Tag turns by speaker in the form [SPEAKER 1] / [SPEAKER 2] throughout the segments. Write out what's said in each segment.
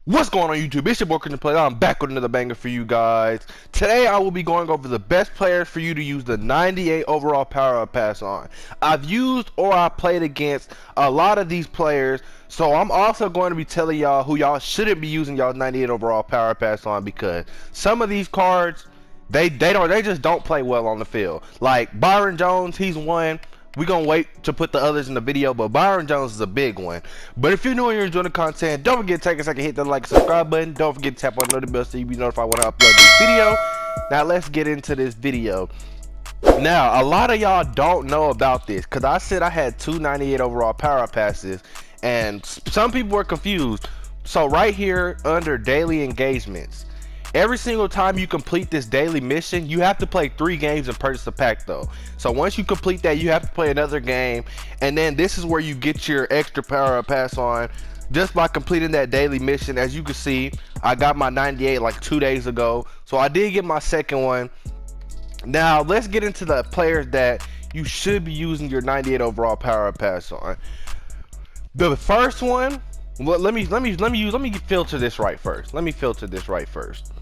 [SPEAKER 1] What's going on YouTube? It's your boy Christian Plays. I'm back with another banger for you guys. Today I will be going over the best players for you to use the 98 overall power up pass on. I've used or I played against a lot of these players, so I'm also going to be telling y'all who y'all shouldn't be using y'all 98 overall power pass on, because some of these cards they just don't play well on the field. Like Byron Jones, he's one. We're going to wait to put the others in the video, but Byron Jones is a big one. But if you're new and you're enjoying the content, don't forget to take a second, hit that like and subscribe button. Don't forget to tap on the notification bell so you be notified when I upload this video. Now let's get into this video. Now, a lot of y'all don't know about this, because I said I had 298 overall power passes, and some people were confused. So right here under daily engagements, every single time you complete this daily mission, you have to play 3 games and purchase a pack though. So once you complete that, you have to play another game, and then this is where you get your extra power up pass on just by completing that daily mission. As you can see, I got my 98 like 2 days ago, so I did get my second one. Now let's get into the players that you should be using your 98 overall power up pass on. The first one, well, let me filter this right first. Let me filter this right first.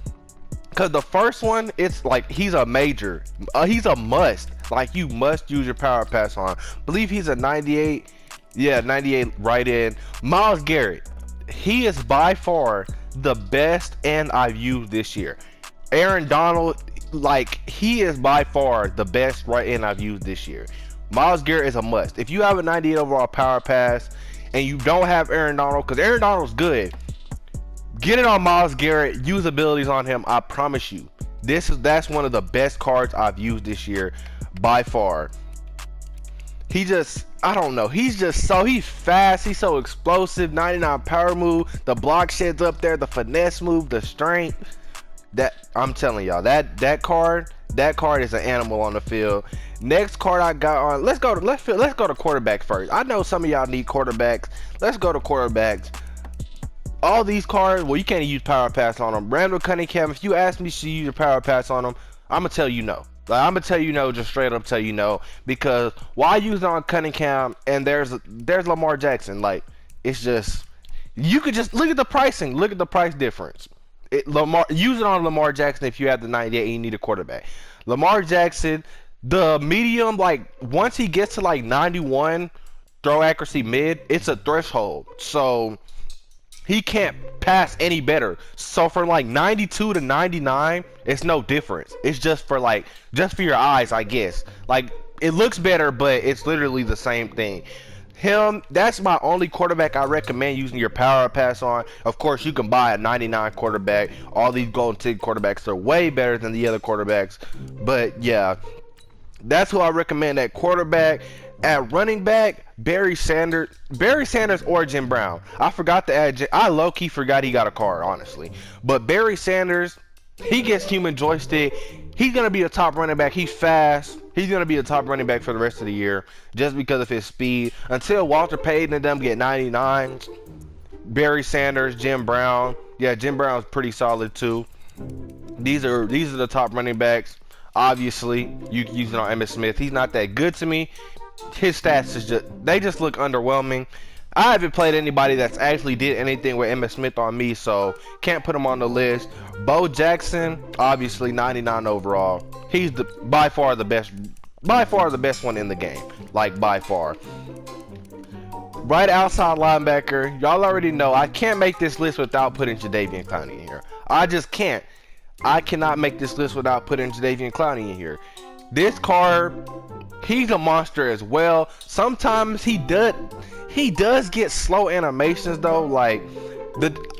[SPEAKER 1] Cause the first one, it's like he's a major, he's a must. Like you must use your power pass on. Believe he's a 98, yeah, 98 right in. Myles Garrett, he is by far the best end I've used this year. Aaron Donald, like he is by far the best right end I've used this year. Myles Garrett is a must. If you have a 98 overall power pass and you don't have Aaron Donald, because Aaron Donald's good, get it on Myles Garrett, use abilities on him. I promise you, that's one of the best cards I've used this year by far. He just, I don't know, he's fast, he's so explosive. 99 power move, the block sheds up there, the finesse move, the strength. That, I'm telling y'all, that card is an animal on the field. Next card I got on, let's go to quarterback first. I know some of y'all need quarterbacks. Let's go to quarterbacks. All these cards, well, you can't use power pass on them. Randall Cunningham, if you ask me to use your power pass on them, I'm gonna tell you no. Like, I'm gonna tell you no, just straight up tell you no, because why use it on Cunningham and there's Lamar Jackson? Like, it's just, you could just look at the pricing, look at the price difference. Use it on Lamar Jackson if you have the 98 and you need a quarterback. Lamar Jackson, the medium, like once he gets to like 91 throw accuracy mid, it's a threshold. So he can't pass any better. So from like 92 to 99, it's no difference. It's just for your eyes, I guess. Like, it looks better, but it's literally the same thing. That's my only quarterback I recommend using your power pass on. Of course, you can buy a 99 quarterback. All these golden ticket quarterbacks are way better than the other quarterbacks. But yeah, that's who I recommend at quarterback. At running back, Barry Sanders or Jim Brown. I forgot to add, I low-key forgot he got a card, honestly. But Barry Sanders, he gets human joystick. He's going to be a top running back. He's fast. He's going to be a top running back for the rest of the year just because of his speed. Until Walter Payton and them get 99. Barry Sanders, Jim Brown. Yeah, Jim Brown's pretty solid too. These are the top running backs. Obviously, you can use it on Emmitt Smith. He's not that good to me. His stats just look underwhelming. I haven't played anybody that's actually did anything with Emmitt Smith on me, so can't put him on the list. Bo Jackson, obviously 99 overall. He's by far the best one in the game, like by far. Right outside linebacker, y'all already know I can't make this list without putting Jadeveon Clowney in here. I just can't. I cannot make this list without putting Jadeveon Clowney in here. This card, he's a monster as well. Sometimes he does get slow animations though. Like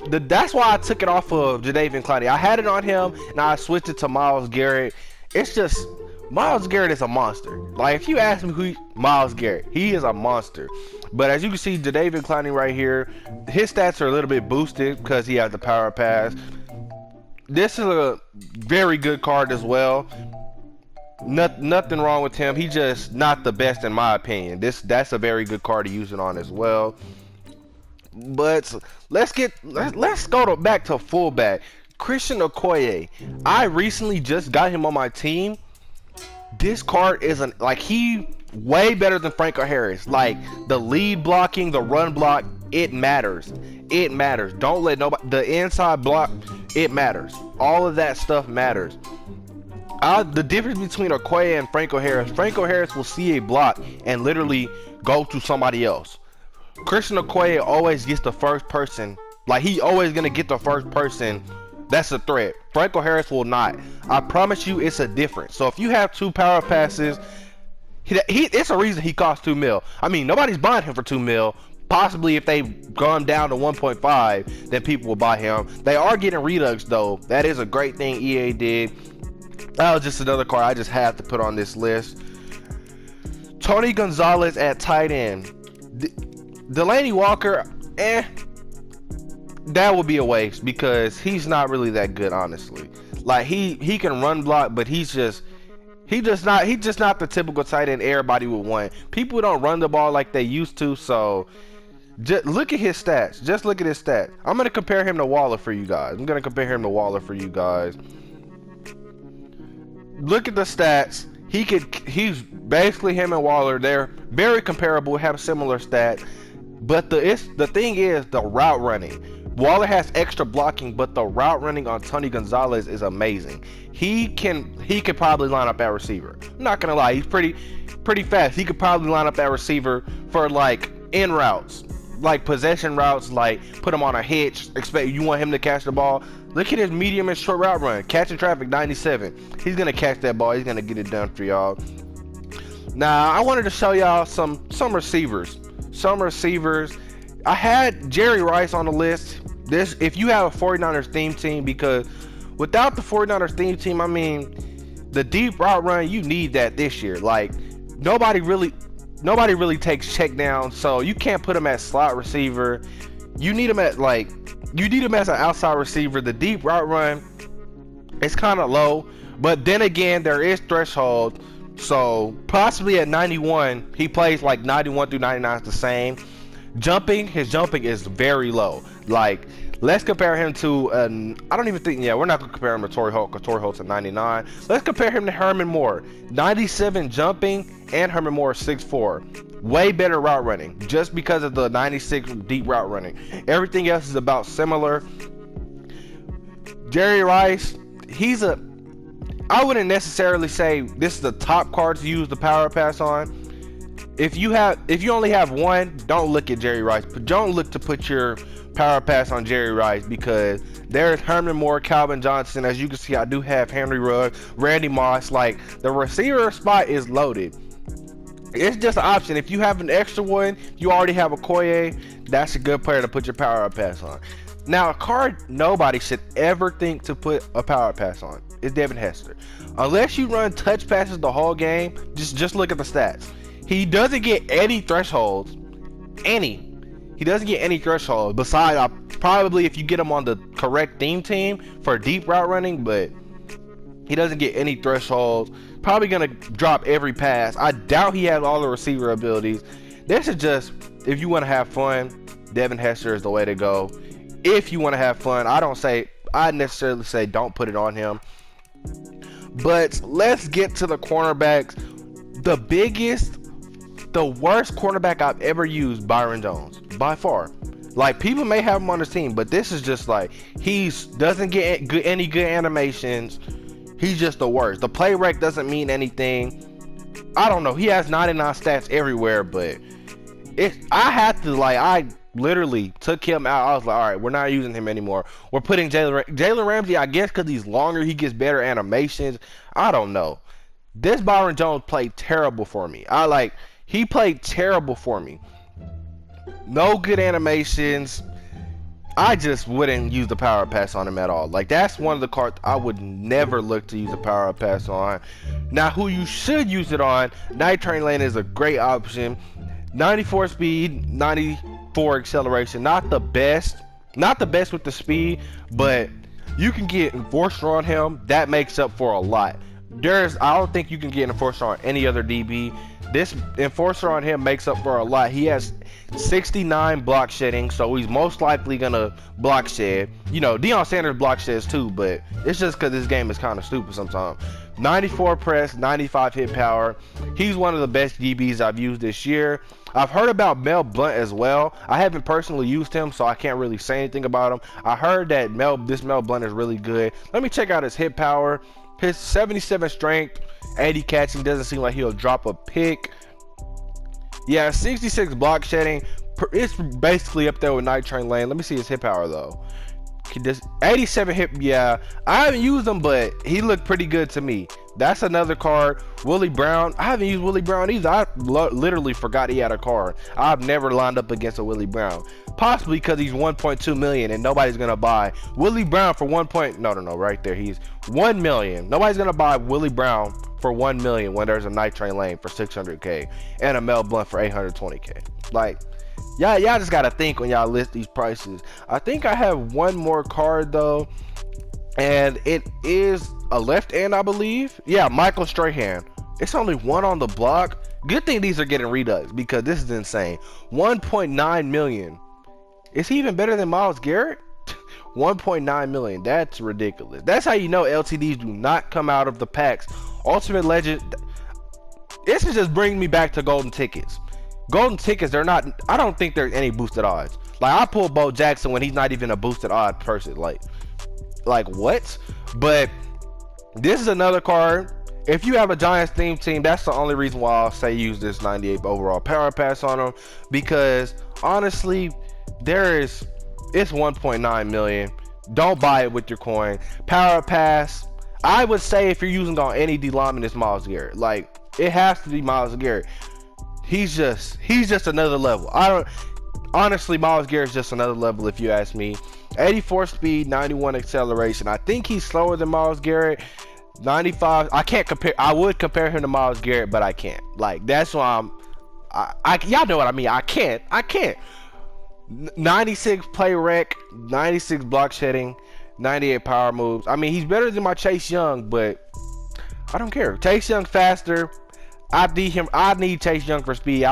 [SPEAKER 1] that's why I took it off of Jadeveon Clowney. I had it on him and I switched it to Myles Garrett. It's just, Myles Garrett is a monster. Like, if you ask me Myles Garrett, he is a monster. But as you can see, Jadeveon Clowney right here, his stats are a little bit boosted because he has the power pass. This is a very good card as well. Nothing wrong with him. He's just not the best in my opinion. That's a very good card to use it on as well. But let's go back to fullback. Christian Okoye. I recently just got him on my team. This card he way better than Franco Harris. Like, the lead blocking, the run block, it matters. It matters. Don't let nobody, the inside block, it matters. All of that stuff matters. The difference between Okoye and Franco Harris will see a block and literally go to somebody else. Christian Okoye always gets the first person. Like, he always gonna get the first person that's a threat. Franco Harris will not. I promise you, it's a difference. So if you have 2 power passes, it's a reason he costs $2 million. I mean, nobody's buying him for $2 million. Possibly if they've gone down to 1.5, then people will buy him. They are getting redux though. That is a great thing EA did. That was just another card I just had to put on this list. Tony Gonzalez at tight end. Delaney Walker, that would be a waste because he's not really that good, honestly. Like, he can run block, but he's just not the typical tight end everybody would want. People don't run the ball like they used to, so just look at his stats. Just look at his stats. I'm gonna compare him to Waller for you guys. Look at the stats. He's basically him and Waller. They're very comparable, have similar stats. But the thing is the route running. Waller has extra blocking, but the route running on Tony Gonzalez is amazing. He could probably line up at receiver. I'm not gonna lie, he's pretty fast. He could probably line up at receiver for like in routes, like possession routes, like put him on a hitch. Expect you want him to catch the ball. Look at his medium and short route run. Catching traffic 97. He's gonna catch that ball. He's gonna get it done for y'all. Now I wanted to show y'all some receivers. I had Jerry Rice on the list. If you have a 49ers theme team, because without the 49ers theme team, I mean, the deep route run, you need that this year. Like, nobody really takes check down, so you can't put him at slot receiver. You need him as an outside receiver. The deep route run, it's kind of low, but then again, there is threshold. So possibly at 91, he plays like 91 through 99 is the same. His jumping is very low. Like, let's compare him to I don't even think, we're not gonna compare him to Torrey Holt, because Torrey Holt's at 99. Let's compare him to Herman Moore. 97 jumping, and Herman Moore 6'4". Way better route running, just because of the 96 deep route running. Everything else is about similar. Jerry Rice, I wouldn't necessarily say this is the top card to use the power pass on. If you only have one, don't look at Jerry Rice, but don't look to put your power pass on Jerry Rice, because there's Herman Moore, Calvin Johnson. As you can see, I do have Henry Ruggs, Randy Moss. Like, the receiver spot is loaded. It's just an option. If you have an extra one, you already have a Okoye, that's a good player to put your power pass on. Now, a card nobody should ever think to put a power pass on is Devin Hester. Unless you run touch passes the whole game, just look at the stats. He doesn't get any thresholds. He doesn't get any thresholds. Besides, probably if you get him on the correct theme team for deep route running, but he doesn't get any thresholds. Probably gonna drop every pass. I doubt he has all the receiver abilities. This is just, if you want to have fun, Devin Hester is the way to go. If you want to have fun, I necessarily say don't put it on him. But let's get to the cornerbacks. The worst cornerback I've ever used, Byron Jones, by far. Like, people may have him on his team, but this is just like, doesn't get any good animations. He's just the worst. The play rec doesn't mean anything. I don't know. He has 99 stats everywhere, but I literally took him out. I was like, all right, we're not using him anymore. We're putting Jalen Ramsey, I guess because he's longer, he gets better animations. I don't know. This Byron Jones played terrible for me. He played terrible for me. No good animations. I just wouldn't use the power pass on him at all. Like, that's one of the cards I would never look to use a power pass on. Now, who you should use it on, Night Train Lane is a great option. 94 speed, 94 acceleration. Not the best with the speed, but you can get Enforcer on him. That makes up for a lot. I don't think you can get Enforcer on any other DB. This Enforcer on him makes up for a lot. He has 69 block shedding, so he's most likely gonna block shed. You know, Deion Sanders block sheds too, but it's just because this game is kind of stupid sometimes. 94 press, 95 hit power. He's one of the best DBs I've used this year. I've heard about Mel Blount as well. I haven't personally used him, so I can't really say anything about him. I heard that this Mel Blount is really good. Let me check out his hit power. His 77 strength, 80 catching. Doesn't seem like he'll drop a pick. Yeah, 66 block shedding. It's basically up there with Night Train Lane. Let me see his hit power though. 87 hit. Yeah, I haven't used him, but he looked pretty good to me. That's another card. Willie Brown. I haven't used Willie Brown either. I literally forgot he had a card. I've never lined up against a Willie Brown. Possibly because he's 1.2 million and nobody's gonna buy Willie Brown for no, right there. He's 1 million. Nobody's gonna buy Willie Brown for 1 million when there's a Night Train Lane for 600k and a Mel Blount for 820k. Like, y'all just gotta think when y'all list these prices. I think I have one more card though, and it is a left end, I believe. Yeah, Michael Strahan. It's only one on the block. Good thing these are getting redux because this is insane. 1.9 million. Is he even better than Myles Garrett? 1.9 million. That's ridiculous. That's how you know LTDs do not come out of the packs. Ultimate Legend. This is just bringing me back to golden tickets. Golden tickets, they're not. I don't think there's any boosted odds. Like, I pulled Bo Jackson when he's not even a boosted odd person. Like what? But this is another card. If you have a Giants theme team, that's the only reason why I'll say use this 98 overall power pass on them, because honestly, it's 1.9 million. Don't buy it with your coin. Power pass, I would say if you're using on any D lineman, it's Myles Garrett. Like, it has to be Myles Garrett. He's just another level. Honestly, Myles Garrett's just another level if you ask me. 84 speed, 91 acceleration. I think he's slower than Myles Garrett. 95. I can't compare. I would compare him to Myles Garrett, but I can't. Like, that's why y'all know what I mean. I can't. 96 play rec, 96 block shedding, 98 power moves. I mean, he's better than my Chase Young, but I don't care. Chase Young faster. I need Chase Young for speed.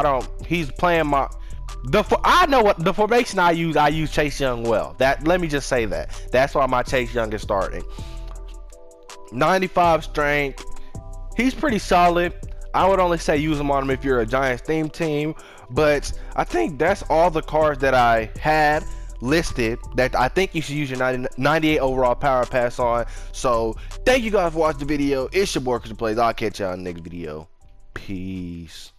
[SPEAKER 1] He's playing I know what the formation I use Chase Young well. Let me just say that. That's why my Chase Young is starting. 95 strength. He's pretty solid. I would only say use him on him if you're a Giants theme team. But I think that's all the cards that I had listed that I think you should use your 98 overall power pass on. So thank you guys for watching the video. It's your boy Chris Plays. I'll catch y'all in the next video. Peace.